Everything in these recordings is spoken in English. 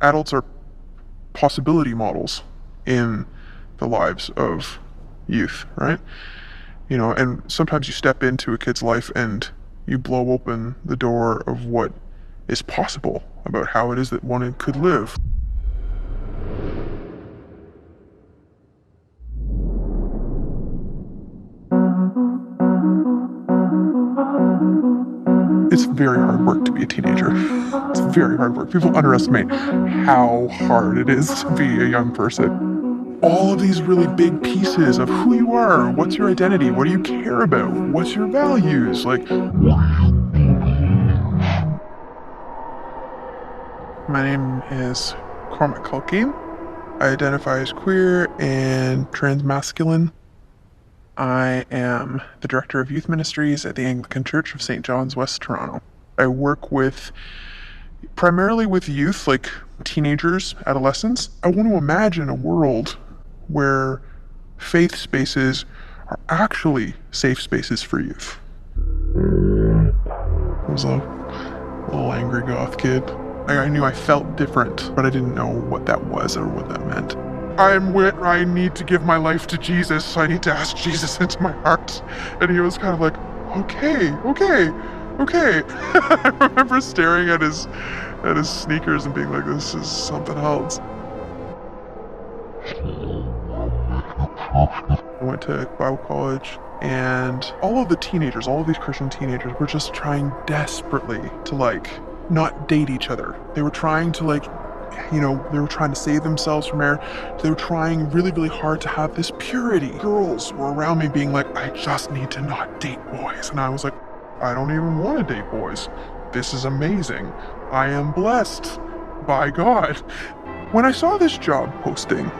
adults are possibility models in the lives of youth, right? And sometimes you step into a kid's life and you blow open the door of what is possible about how it is that one could live. It's very hard work to be a teenager. It's very hard work. People underestimate how hard it is to be a young person. All of these really big pieces of who you are, what's your identity, what do you care about, what's your values, my name is Cormac Culkeen. I identify as queer and transmasculine. I am the Director of Youth Ministries at the Anglican Church of St. John's, West Toronto. I work primarily with youth, like teenagers, adolescents. I want to imagine a world where faith spaces are actually safe spaces for youth. I was a little angry goth kid. I knew I felt different, but I didn't know what that was or what that meant. I need to give my life to Jesus. I need to ask Jesus into my heart. And he was kind of like, okay. I remember staring at his sneakers and being like, this is something else. I went to Bible college, and all of these Christian teenagers were just trying desperately to not date each other. They were trying to they were trying to save themselves from marriage. They were trying really, really hard to have this purity. Girls were around me being like, I just need to not date boys. And I was like, I don't even want to date boys. This is amazing. I am blessed by God. When I saw this job posting,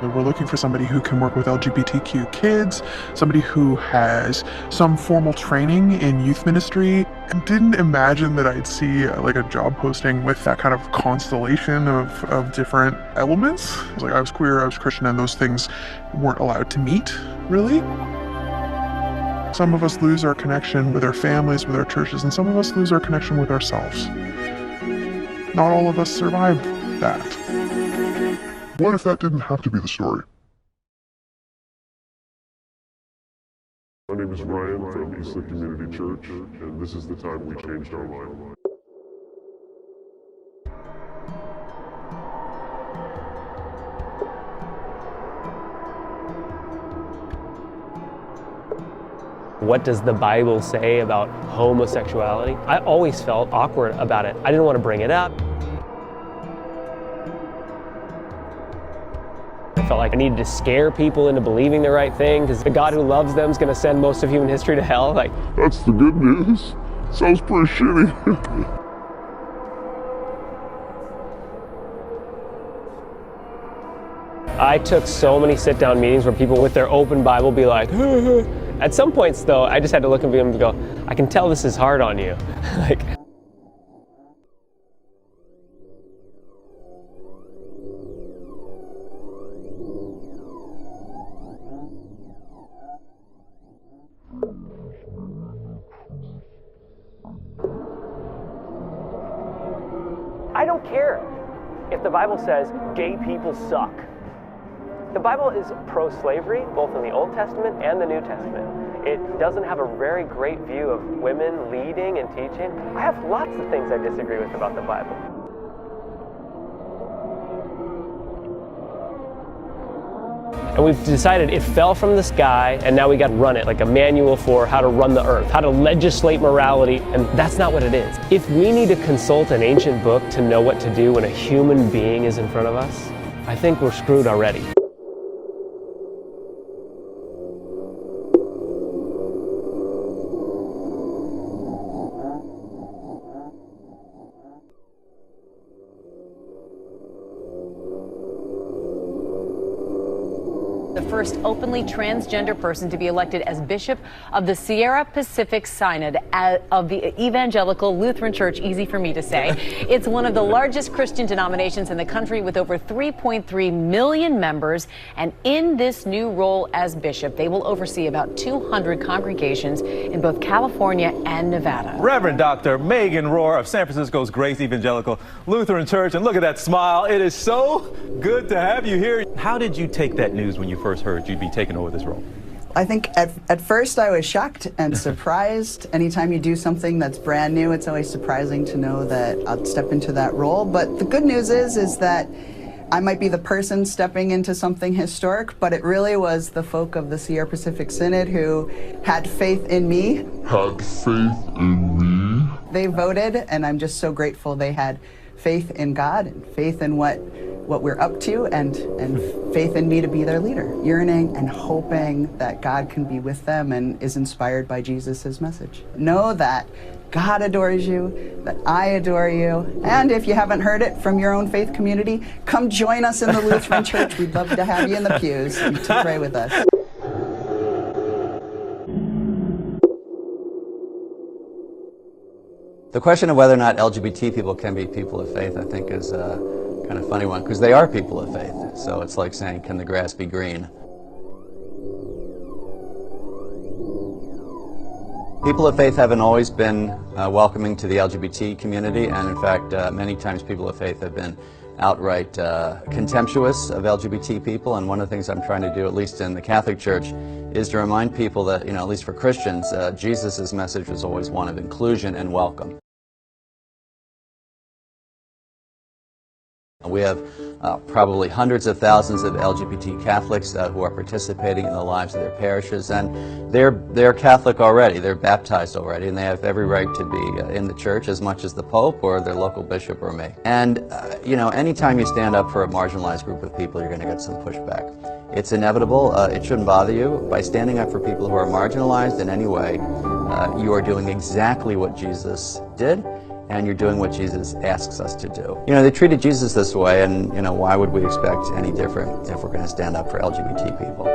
we're looking for somebody who can work with LGBTQ kids, somebody who has some formal training in youth ministry. I didn't imagine that I'd see a job posting with that kind of constellation of different elements. I was queer, I was Christian, and those things weren't allowed to meet, really. Some of us lose our connection with our families, with our churches, and some of us lose our connection with ourselves. Not all of us survive that. What if that didn't have to be the story? My name is Ryan from Eastland Community Church, and this is the time we changed our mind. What does the Bible say about homosexuality? I always felt awkward about it. I didn't want to bring it up. I felt like I needed to scare people into believing the right thing, because the God who loves them is going to send most of human history to hell. That's the good news. Sounds pretty shitty. I took so many sit-down meetings where people with their open Bible be like, at some points though, I just had to look at them and go, I can tell this is hard on you. I don't care if the Bible says gay people suck. The Bible is pro-slavery, both in the Old Testament and the New Testament. It doesn't have a very great view of women leading and teaching. I have lots of things I disagree with about the Bible. And we've decided it fell from the sky, and now we got to run it like a manual for how to run the earth, how to legislate morality, and that's not what it is. If we need to consult an ancient book to know what to do when a human being is in front of us, I think we're screwed already. The first openly transgender person to be elected as Bishop of the Sierra Pacific Synod of the Evangelical Lutheran Church. Easy for me to say. It's one of the largest Christian denominations in the country with over 3.3 million members. And in this new role as bishop, they will oversee about 200 congregations in both California and Nevada. Reverend Dr. Megan Rohr of San Francisco's Grace Evangelical Lutheran Church. And look at that smile. It is so good to have you here. How did you take that news when you first heard you'd be taking over this role? I think at first I was shocked and surprised. Anytime you do something that's brand new, it's always surprising to know that I'll step into that role. But the good news is that I might be the person stepping into something historic, but it really was the folk of the Sierra Pacific Synod who had faith in me. They voted, and I'm just so grateful they had faith in God and faith in what we're up to, and faith in me to be their leader, yearning and hoping that God can be with them and is inspired by Jesus' message. Know that God adores you, that I adore you, and if you haven't heard it from your own faith community, come join us in the Lutheran Church. We'd love to have you in the pews and to pray with us. The question of whether or not LGBT people can be people of faith, I think, is kind of funny one, because they are people of faith. So it's like saying, can the grass be green? People of faith haven't always been welcoming to the LGBT community, and in fact, many times people of faith have been outright contemptuous of LGBT people. And one of the things I'm trying to do, at least in the Catholic Church, is to remind people that, at least for Christians, Jesus' message was always one of inclusion and welcome. We have probably hundreds of thousands of LGBT Catholics who are participating in the lives of their parishes, and they're Catholic already, they're baptized already, and they have every right to be in the church as much as the Pope or their local bishop or me. And, anytime you stand up for a marginalized group of people, you're going to get some pushback. It's inevitable. It shouldn't bother you. By standing up for people who are marginalized in any way, you are doing exactly what Jesus did, and you're doing what Jesus asks us to do. They treated Jesus this way, and, why would we expect any different if we're going to stand up for LGBT people?